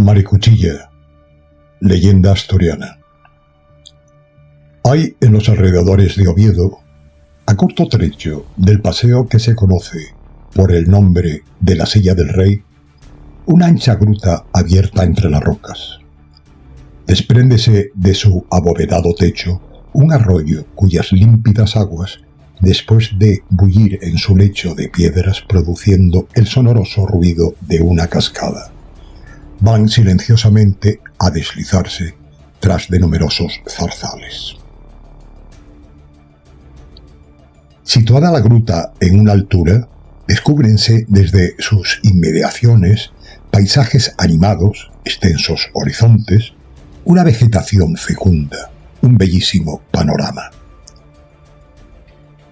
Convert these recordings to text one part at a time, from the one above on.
Maricuchilla, leyenda asturiana. Hay en los alrededores de Oviedo, a corto trecho del paseo que se conoce por el nombre de la Silla del Rey, una ancha gruta abierta entre las rocas. Despréndese de su abovedado techo un arroyo cuyas límpidas aguas, después de bullir en su lecho de piedras produciendo el sonoroso ruido de una cascada, van silenciosamente a deslizarse tras de numerosos zarzales. Situada la gruta en una altura, descúbrense desde sus inmediaciones paisajes animados, extensos horizontes, una vegetación fecunda, un bellísimo panorama.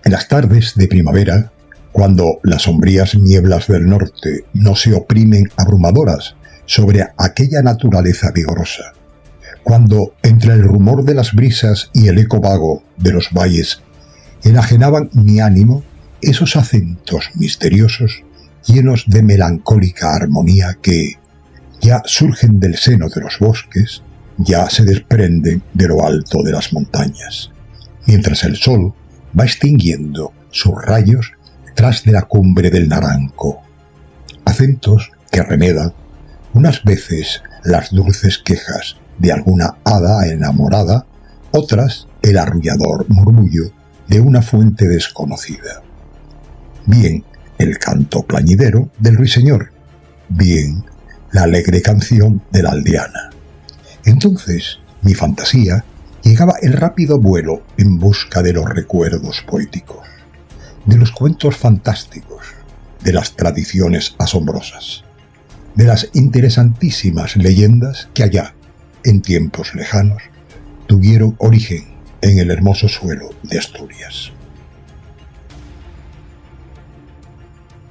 En las tardes de primavera, cuando las sombrías nieblas del norte no se oprimen abrumadoras sobre aquella naturaleza vigorosa, cuando entre el rumor de las brisas y el eco vago de los valles enajenaban mi ánimo esos acentos misteriosos llenos de melancólica armonía que ya surgen del seno de los bosques, ya se desprenden de lo alto de las montañas, mientras el sol va extinguiendo sus rayos tras de la cumbre del Naranco. Acentos que remedan unas veces las dulces quejas de alguna hada enamorada, otras el arrullador murmullo de una fuente desconocida. Bien el canto plañidero del ruiseñor, bien la alegre canción de la aldeana. Entonces mi fantasía llegaba el rápido vuelo en busca de los recuerdos poéticos, de los cuentos fantásticos, de las tradiciones asombrosas, de las interesantísimas leyendas que allá, en tiempos lejanos, tuvieron origen en el hermoso suelo de Asturias.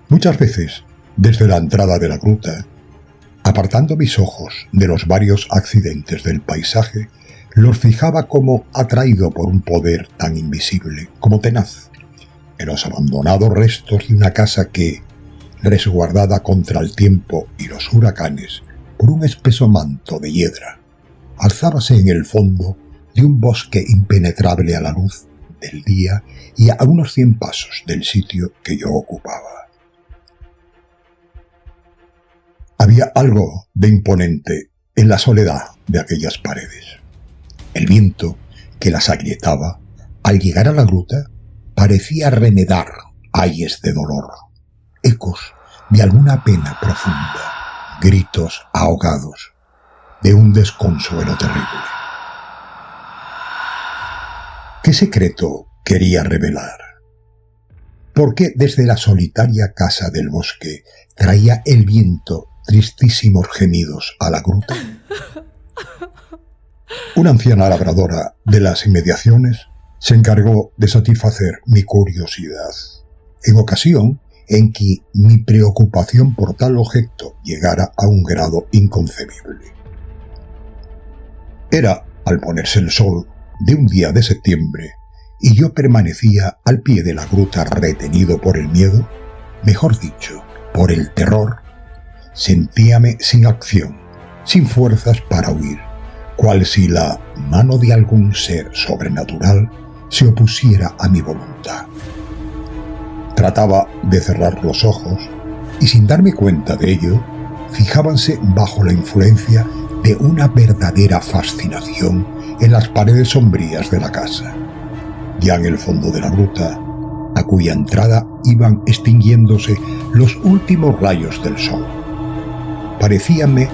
Muchas veces, desde la entrada de la gruta, apartando mis ojos de los varios accidentes del paisaje, los fijaba como atraído por un poder tan invisible como tenaz, en los abandonados restos de una casa que, resguardada contra el tiempo y los huracanes por un espeso manto de hiedra, alzábase en el fondo de un bosque impenetrable a la luz del día y a unos 100 pasos del sitio que yo ocupaba. Había algo de imponente en la soledad de aquellas paredes. El viento que las agrietaba, al llegar a la gruta, parecía remedar ayes de dolor, ecos de alguna pena profunda, gritos ahogados de un desconsuelo terrible. ¿Qué secreto quería revelar? ¿Por qué desde la solitaria casa del bosque traía el viento tristísimos gemidos a la gruta? Una anciana labradora de las inmediaciones se encargó de satisfacer mi curiosidad, en ocasión en que mi preocupación por tal objeto llegara a un grado inconcebible. Era al ponerse el sol de un día de septiembre y yo permanecía al pie de la gruta retenido por el miedo, mejor dicho, por el terror. Sentíame sin acción, sin fuerzas para huir, cual si la mano de algún ser sobrenatural se opusiera a mi voluntad. Trataba de cerrar los ojos y sin darme cuenta de ello, fijábanse bajo la influencia de una verdadera fascinación en las paredes sombrías de la casa, ya en el fondo de la gruta, a cuya entrada iban extinguiéndose los últimos rayos del sol. Parecíame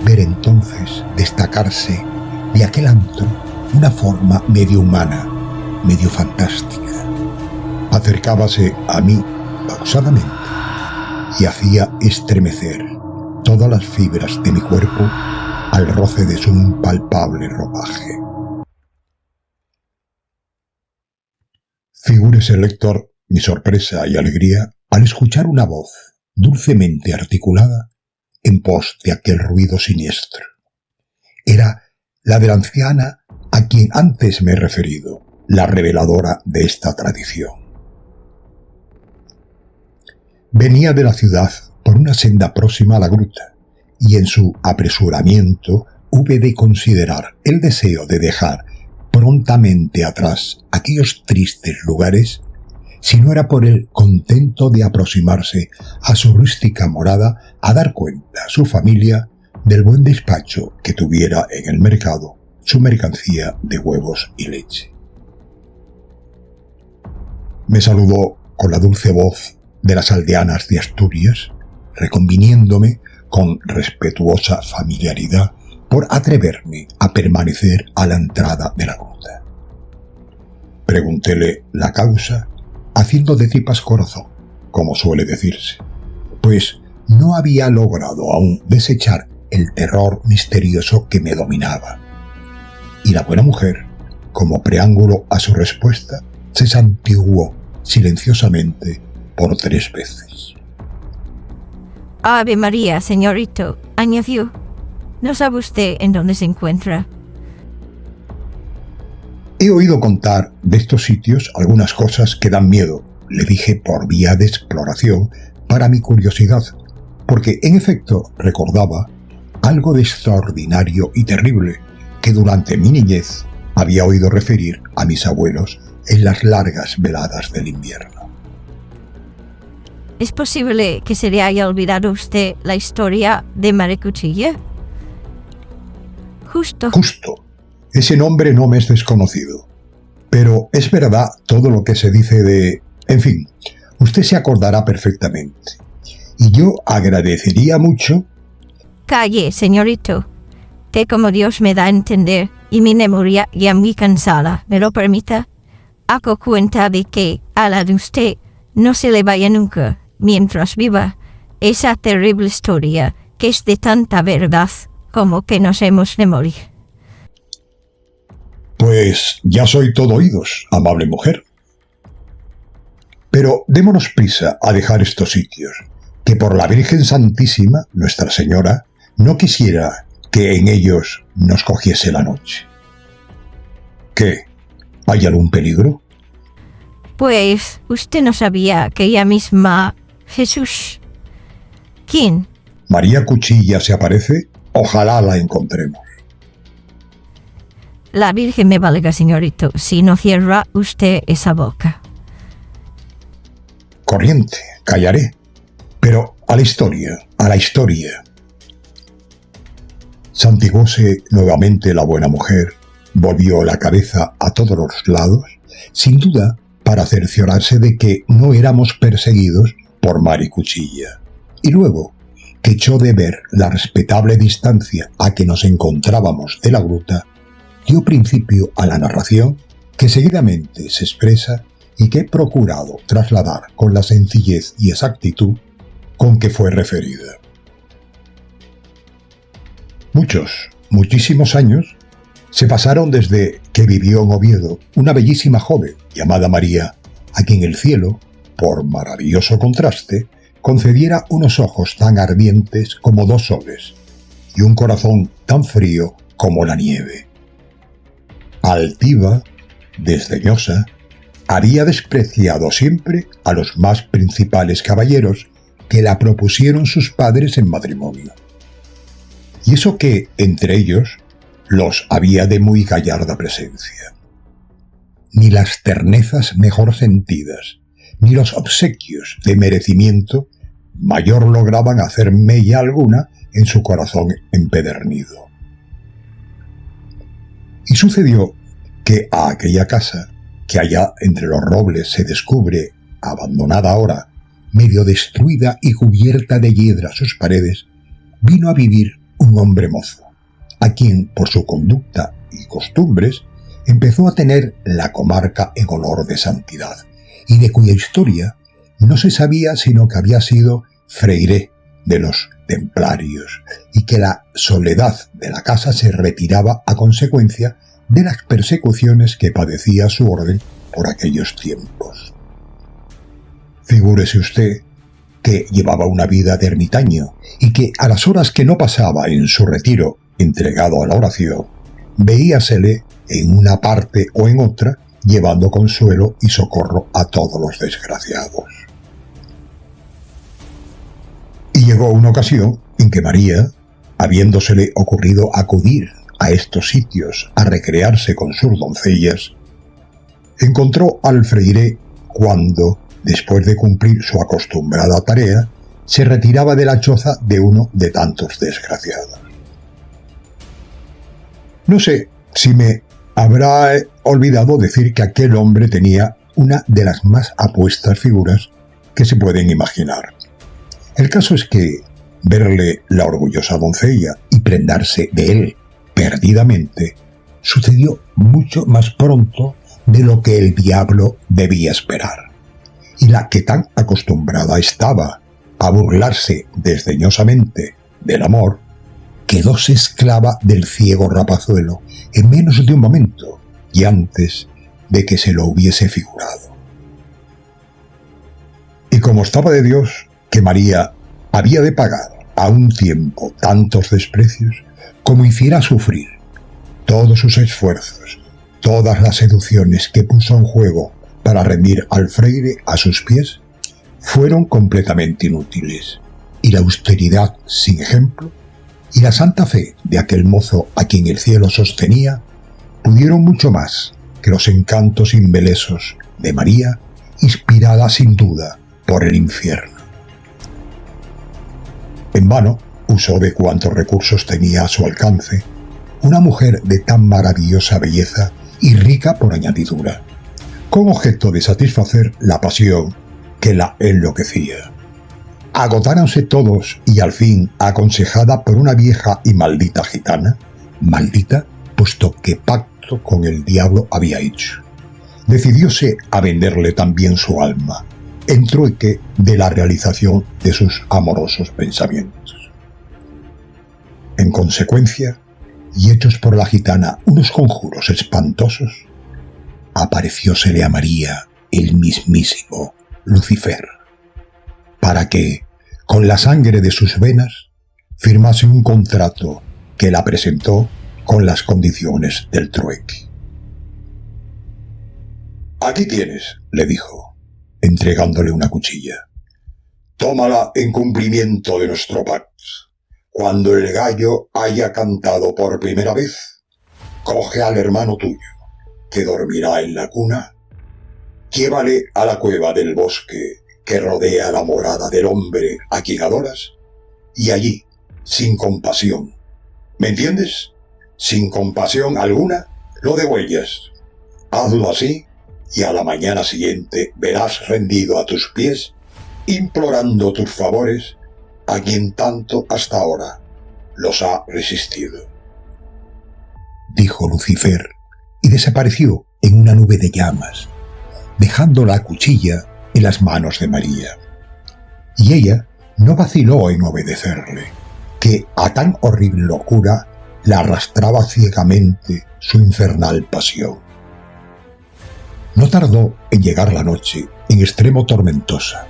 ver entonces destacarse de aquel antro una forma medio humana, medio fantástica. Acercábase a mí pausadamente y hacía estremecer todas las fibras de mi cuerpo al roce de su impalpable ropaje. Figúrese, lector, mi sorpresa y alegría al escuchar una voz dulcemente articulada en pos de aquel ruido siniestro. Era la de la anciana a quien antes me he referido, la reveladora de esta tradición. Venía de la ciudad por una senda próxima a la gruta y en su apresuramiento hube de considerar el deseo de dejar prontamente atrás aquellos tristes lugares, si no era por el contento de aproximarse a su rústica morada a dar cuenta a su familia del buen despacho que tuviera en el mercado su mercancía de huevos y leche. Me saludó con la dulce voz de las aldeanas de Asturias, reconviniéndome con respetuosa familiaridad por atreverme a permanecer a la entrada de la gruta. Preguntéle la causa, haciendo de tripas corazón, como suele decirse, pues no había logrado aún desechar el terror misterioso que me dominaba. Y la buena mujer, como preámbulo a su respuesta, se santiguó silenciosamente por 3 veces. Ave María, señorito, añadió. ¿No sabe usted en dónde se encuentra? He oído contar de estos sitios algunas cosas que dan miedo, le dije por vía de exploración para mi curiosidad, porque en efecto recordaba algo de extraordinario y terrible que durante mi niñez había oído referir a mis abuelos en las largas veladas del invierno. ¿Es posible que se le haya olvidado a usted la historia de María Cuchilla? Justo. Ese nombre no me es desconocido. Pero es verdad todo lo que se dice de... En fin, usted se acordará perfectamente. Y yo agradecería mucho... Calle, señorito. Que como Dios me da a entender, y mi memoria ya muy cansada me lo permita, hago cuenta de que a la de usted no se le vaya nunca, mientras viva, esa terrible historia que es de tanta verdad como que nos hemos de morir. Pues ya soy todo oídos, amable mujer. Pero démonos prisa a dejar estos sitios, que por la Virgen Santísima, Nuestra Señora, no quisiera que en ellos nos cogiese la noche. ¿Qué? ¿Hay algún peligro? Pues usted no sabía que ella misma... Jesús. ¿Quién? María Cuchilla se aparece. Ojalá la encontremos. La Virgen me valga, señorito, si no cierra usted esa boca. Corriente, callaré. Pero a la historia. Santiguóse nuevamente la buena mujer, volvió la cabeza a todos los lados, sin duda para cerciorarse de que no éramos perseguidos por Mari Cuchilla, y luego, que echó de ver la respetable distancia a que nos encontrábamos de la gruta, dio principio a la narración que seguidamente se expresa y que he procurado trasladar con la sencillez y exactitud con que fue referida. Muchísimos años se pasaron desde que vivió en Oviedo una bellísima joven llamada María, a quien el cielo, por maravilloso contraste, concediera unos ojos tan ardientes como 2 soles y un corazón tan frío como la nieve. Altiva, desdeñosa, había despreciado siempre a los más principales caballeros que la propusieron sus padres en matrimonio. Y eso que, entre ellos, los había de muy gallarda presencia. Ni las ternezas mejor sentidas, ni los obsequios de merecimiento mayor lograban hacer mella alguna en su corazón empedernido. Y sucedió que a aquella casa, que allá entre los robles se descubre, abandonada ahora, medio destruida y cubierta de hiedra sus paredes, vino a vivir un hombre mozo, a quien, por su conducta y costumbres, empezó a tener la comarca en olor de santidad, y de cuya historia no se sabía sino que había sido freire de los templarios, y que la soledad de la casa se retiraba a consecuencia de las persecuciones que padecía su orden por aquellos tiempos. Figúrese usted que llevaba una vida de ermitaño y que a las horas que no pasaba en su retiro entregado a la oración, veíasele en una parte o en otra llevando consuelo y socorro a todos los desgraciados. Y llegó una ocasión en que María, habiéndosele ocurrido acudir a estos sitios a recrearse con sus doncellas, encontró al fraile cuando, después de cumplir su acostumbrada tarea, se retiraba de la choza de uno de tantos desgraciados. No sé si me habrá olvidado decir que aquel hombre tenía una de las más apuestas figuras que se pueden imaginar. El caso es que verle la orgullosa doncella y prendarse de él perdidamente sucedió mucho más pronto de lo que el diablo debía esperar, y la que tan acostumbrada estaba a burlarse desdeñosamente del amor, quedóse esclava del ciego rapazuelo en menos de un momento y antes de que se lo hubiese figurado. Y como estaba de Dios que María había de pagar a un tiempo tantos desprecios como hiciera sufrir todos sus esfuerzos, todas las seducciones que puso en juego para rendir al fraile a sus pies, fueron completamente inútiles, y la austeridad sin ejemplo y la santa fe de aquel mozo a quien el cielo sostenía pudieron mucho más que los encantos embelesos de María, inspirada sin duda por el infierno. En vano usó de cuantos recursos tenía a su alcance una mujer de tan maravillosa belleza y rica por añadidura, con objeto de satisfacer la pasión que la enloquecía. Agotáronse todos y al fin, aconsejada por una vieja y maldita gitana, maldita puesto que pacto con el diablo había hecho, decidióse a venderle también su alma, en trueque de la realización de sus amorosos pensamientos. En consecuencia, y hechos por la gitana unos conjuros espantosos, apareciósele a María el mismísimo Lucifer, para que, con la sangre de sus venas, firmase un contrato que la presentó con las condiciones del trueque. «Aquí tienes», le dijo, entregándole una cuchilla. «Tómala en cumplimiento de nuestro pacto. Cuando el gallo haya cantado por primera vez, coge al hermano tuyo, que dormirá en la cuna, llévale a la cueva del bosque que rodea la morada del hombre a quien adoras, y allí, sin compasión, ¿me entiendes? Sin compasión alguna, lo degüellas. Hazlo así, y a la mañana siguiente verás rendido a tus pies, implorando tus favores, a quien tanto hasta ahora los ha resistido», dijo Lucifer, y desapareció en una nube de llamas, dejando la cuchilla en las manos de María. Y ella no vaciló en obedecerle, que a tan horrible locura la arrastraba ciegamente su infernal pasión. No tardó en llegar la noche, en extremo tormentosa.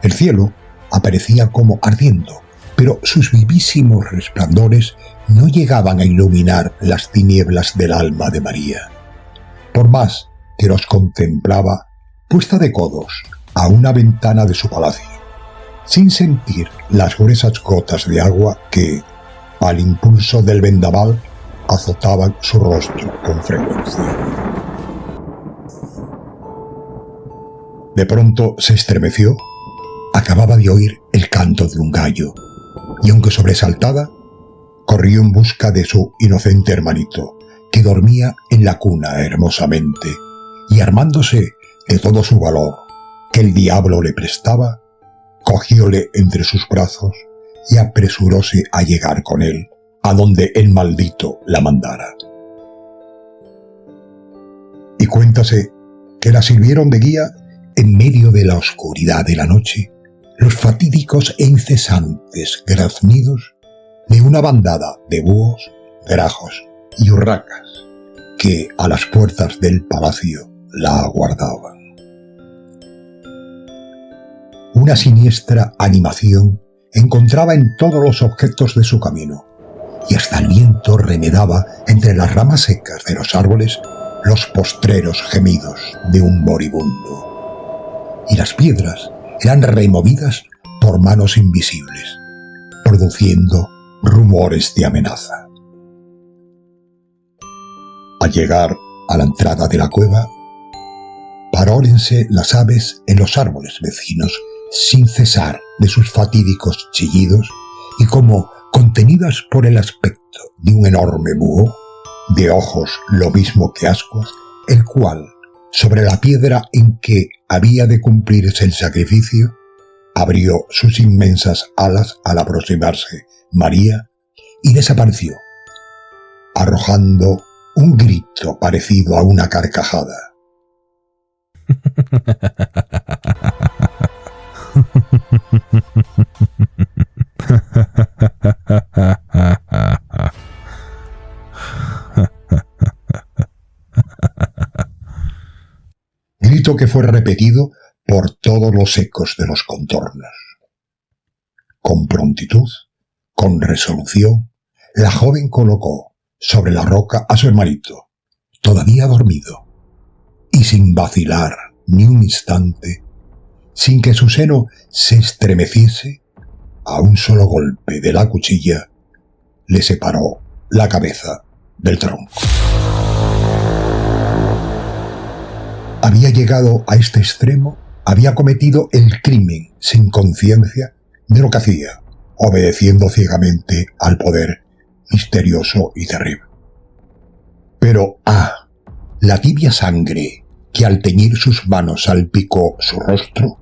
El cielo aparecía como ardiendo, pero sus vivísimos resplandores no llegaban a iluminar las tinieblas del alma de María, por más que los contemplaba puesta de codos a una ventana de su palacio, sin sentir las gruesas gotas de agua que, al impulso del vendaval, azotaban su rostro con frecuencia. De pronto se estremeció. Acababa de oír el canto de un gallo, y aunque sobresaltada, corrió en busca de su inocente hermanito, que dormía en la cuna hermosamente, y armándose de todo su valor que el diablo le prestaba, cogióle entre sus brazos y apresuróse a llegar con él a donde el maldito la mandara. Y cuéntase que la sirvieron de guía en medio de la oscuridad de la noche los fatídicos e incesantes graznidos de una bandada de búhos, grajos y urracas que a las puertas del palacio la aguardaban. Una siniestra animación encontraba en todos los objetos de su camino, y hasta el viento remedaba entre las ramas secas de los árboles los postreros gemidos de un moribundo, y las piedras eran removidas por manos invisibles, produciendo rumores de amenaza. Al llegar a la entrada de la cueva, parólense las aves en los árboles vecinos sin cesar de sus fatídicos chillidos y como contenidas por el aspecto de un enorme búho, de ojos lo mismo que ascuas, el cual, sobre la piedra en que había de cumplirse el sacrificio, abrió sus inmensas alas al aproximarse María y desapareció, arrojando un grito parecido a una carcajada. Grito que fue repetido por todos los ecos de los contornos. Con prontitud, con resolución, la joven colocó sobre la roca a su hermanito, todavía dormido, y sin vacilar ni un instante, sin que su seno se estremeciese, a un solo golpe de la cuchilla, le separó la cabeza del tronco. Había llegado a este extremo, había cometido el crimen sin conciencia de lo que hacía, obedeciendo ciegamente al poder misterioso y terrible. Pero, la tibia sangre que al teñir sus manos salpicó su rostro,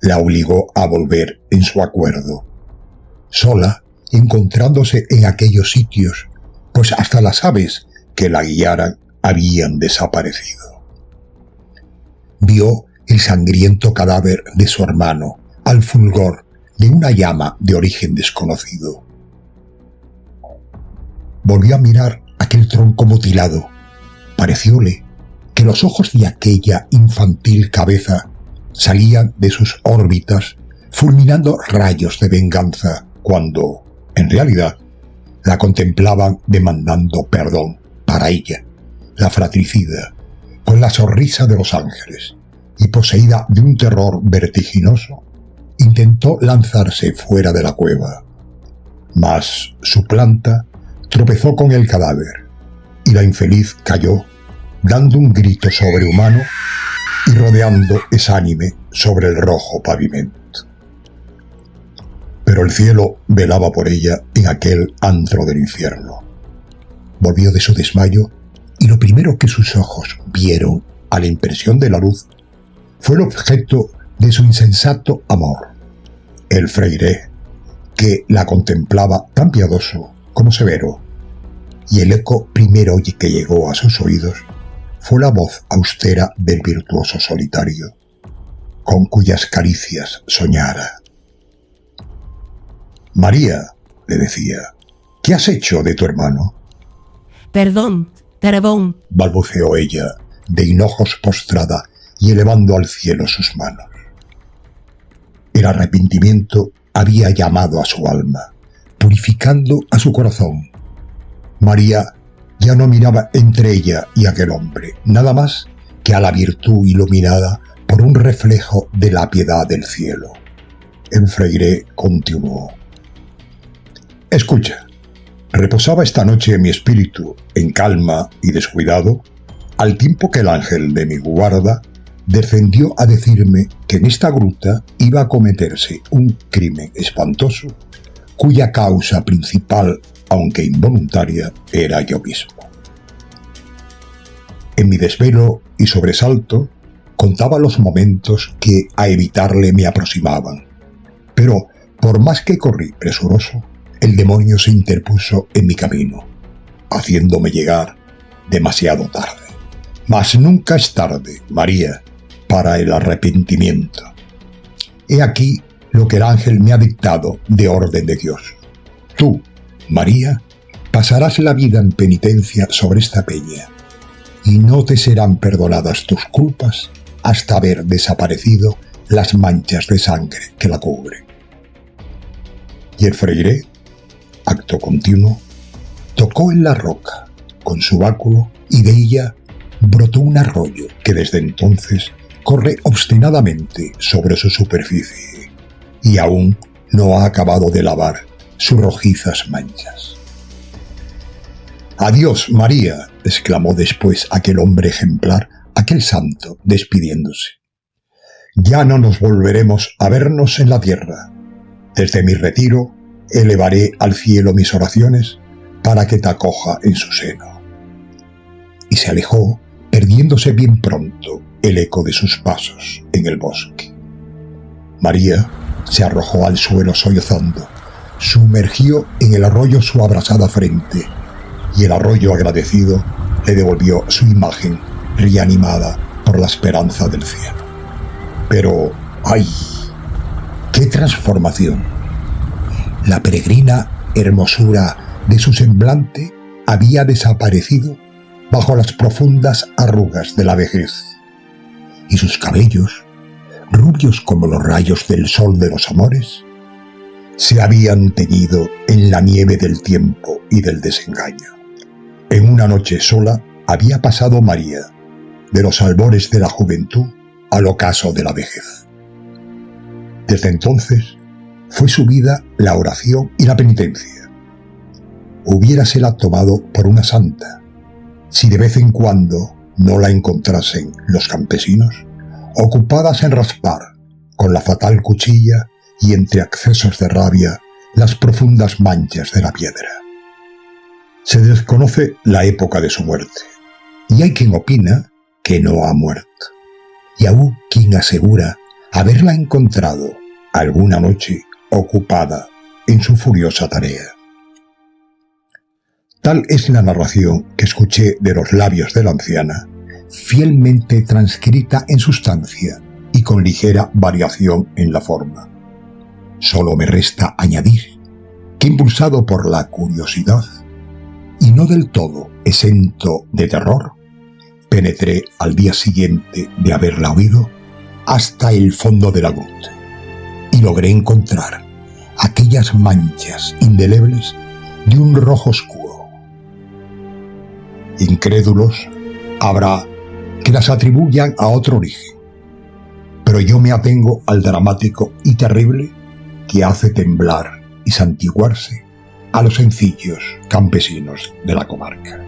la obligó a volver en su acuerdo. Sola, encontrándose en aquellos sitios, pues hasta las aves que la guiaran habían desaparecido. Vio el sangriento cadáver de su hermano al fulgor de una llama de origen desconocido. Volvió a mirar aquel tronco mutilado. Parecióle que los ojos de aquella infantil cabeza salían de sus órbitas fulminando rayos de venganza cuando, en realidad, la contemplaban demandando perdón para ella, la fratricida, con la sonrisa de los ángeles, y poseída de un terror vertiginoso, intentó lanzarse fuera de la cueva. Mas su planta tropezó con el cadáver, y la infeliz cayó, dando un grito sobrehumano y rodeando exánime sobre el rojo pavimento. Pero el cielo velaba por ella en aquel antro del infierno. Volvió de su desmayo y lo primero que sus ojos vieron a la impresión de la luz fue el objeto de su insensato amor, el fraile, que la contemplaba tan piadoso como severo, y el eco primero que llegó a sus oídos fue la voz austera del virtuoso solitario, con cuyas caricias soñara. «María», le decía, «¿qué has hecho de tu hermano?» «Perdón, balbuceó ella, de hinojos postrada y elevando al cielo sus manos. El arrepentimiento había llamado a su alma, purificando a su corazón. María ya no miraba entre ella y aquel hombre, nada más que a la virtud iluminada por un reflejo de la piedad del cielo. El fraile continuó. «Escucha, reposaba esta noche mi espíritu en calma y descuidado, al tiempo que el ángel de mi guarda descendió a decirme que en esta gruta iba a cometerse un crimen espantoso, cuya causa principal, aunque involuntaria, era yo mismo. En mi desvelo y sobresalto, contaba los momentos que a evitarle me aproximaban, pero por más que corrí presuroso, el demonio se interpuso en mi camino, haciéndome llegar demasiado tarde. Mas nunca es tarde, María, para el arrepentimiento. He aquí lo que el ángel me ha dictado de orden de Dios. Tú, María, pasarás la vida en penitencia sobre esta peña, y no te serán perdonadas tus culpas hasta haber desaparecido las manchas de sangre que la cubren. Y el fraile, acto continuo, tocó en la roca con su báculo y de ella brotó un arroyo que desde entonces corre obstinadamente sobre su superficie y aún no ha acabado de lavar sus rojizas manchas. «Adiós, María», exclamó después aquel hombre ejemplar, aquel santo, despidiéndose. «Ya no nos volveremos a vernos en la tierra. Desde mi retiro elevaré al cielo mis oraciones para que te acoja en su seno». Y se alejó, perdiéndose bien pronto el eco de sus pasos en el bosque. María se arrojó al suelo sollozando, sumergió en el arroyo su abrasada frente, y el arroyo agradecido le devolvió su imagen reanimada por la esperanza del cielo. Pero, ¡ay! ¡Qué transformación! La peregrina hermosura de su semblante había desaparecido bajo las profundas arrugas de la vejez, y sus cabellos, rubios como los rayos del sol de los amores, se habían teñido en la nieve del tiempo y del desengaño. En una noche sola había pasado María de los albores de la juventud al ocaso de la vejez. Desde entonces fue su vida la oración y la penitencia. Hubiérasela tomado por una santa, si de vez en cuando no la encontrasen los campesinos, ocupadas en raspar con la fatal cuchilla y entre accesos de rabia las profundas manchas de la piedra. Se desconoce la época de su muerte, y hay quien opina que no ha muerto, y aún quien asegura haberla encontrado alguna noche ocupada en su furiosa tarea. Tal es la narración que escuché de los labios de la anciana, fielmente transcrita en sustancia y con ligera variación en la forma. Solo me resta añadir que, impulsado por la curiosidad y no del todo exento de terror, penetré al día siguiente de haberla oído hasta el fondo de la gruta y logré encontrar aquellas manchas indelebles de un rojo oscuro. Incrédulos habrá que las atribuyan a otro origen, pero yo me atengo al dramático y terrible que hace temblar y santiguarse a los sencillos campesinos de la comarca.